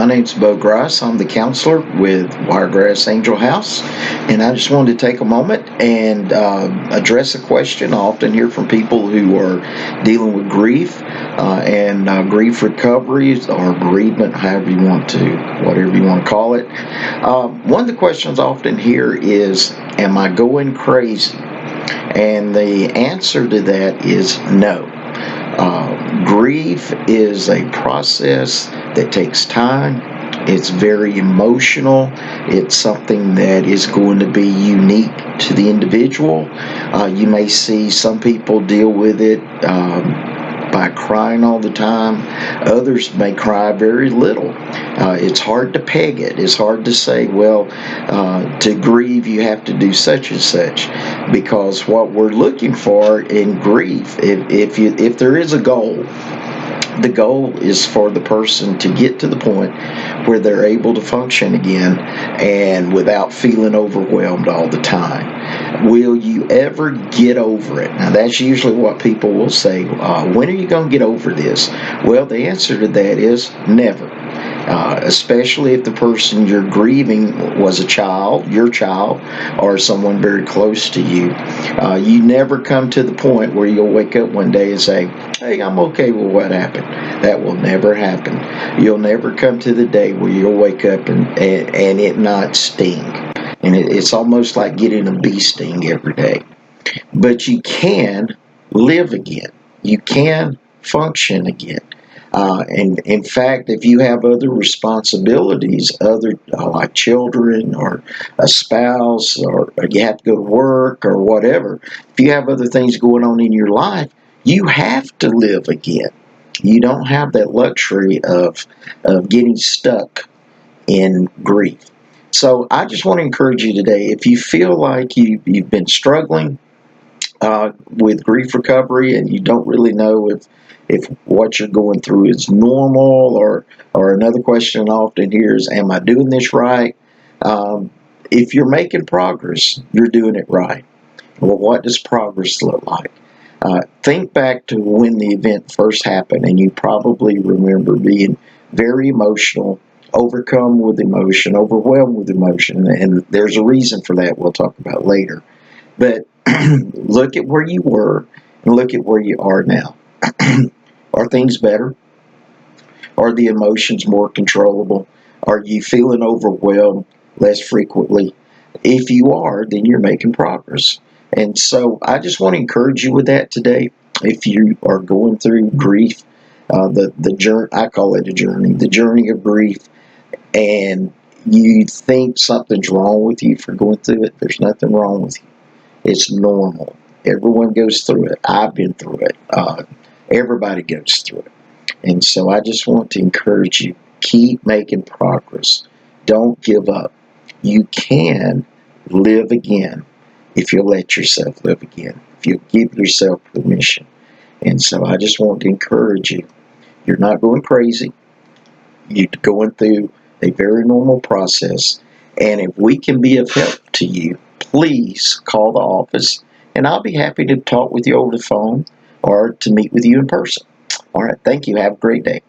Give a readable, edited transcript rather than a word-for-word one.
My name's Bo Grice. I'm the counselor with Wiregrass Angelhouse, and I just wanted to take a moment and address a question I often hear from people who are dealing with grief and grief recovery or bereavement, however you want to, whatever you want to call it. One of the questions I often hear is, am I going crazy? And the answer to that is no. Grief is a process that takes time. It's very emotional. It's something that is going to be unique to the individual. You may see some people deal with it by crying all the time. Others may cry very little. It's hard to peg it. It's hard to say, well, to grieve you have to do such and such, because what we're looking for in grief, if there is a goal, the goal is for the person to get to the point where they're able to function again and without feeling overwhelmed all the time. Will you ever get over it? Now, that's usually what people will say. When are you going to get over this? Well, the answer to that is never. Especially if the person you're grieving was a child, your child, or someone very close to you. You never come to the point where you'll wake up one day and say, hey, I'm okay with what happened. That will never happen. You'll never come to the day where you'll wake up and it not sting. And it's almost like getting a bee sting every day. But you can live again. You can function again. And in fact, if you have other responsibilities, like children or a spouse, or you have to go to work or whatever, if you have other things going on in your life, you have to live again. You don't have that luxury of getting stuck in grief. So I just want to encourage you today, if you feel like you've been struggling with grief recovery and you don't really know if what you're going through is normal, or another question I often hear is, am I doing this right? If you're making progress, you're doing it right. Well, what does progress look like? Think back to when the event first happened, and you probably remember being very emotional, overcome with emotion, overwhelmed with emotion, and there's a reason for that we'll talk about later. But look at where you were and look at where you are now. Are things better? Are the emotions more controllable? Are you feeling overwhelmed less frequently? If you are, then you're making progress. And so I just want to encourage you with that today. If you are going through grief, the journey, I call it a journey, the journey of grief, and you think something's wrong with you for going through it, there's nothing wrong with you. It's normal. Everyone goes through it. I've been through it. Everybody goes through it. And so I just want to encourage you, keep making progress. Don't give up. You can live again if you'll let yourself live again, if you'll give yourself permission. And so I just want to encourage you. You're not going crazy. You're going through a very normal process. And if we can be of help to you, please call the office, and I'll be happy to talk with you over the phone or to meet with you in person. All right, thank you. Have a great day.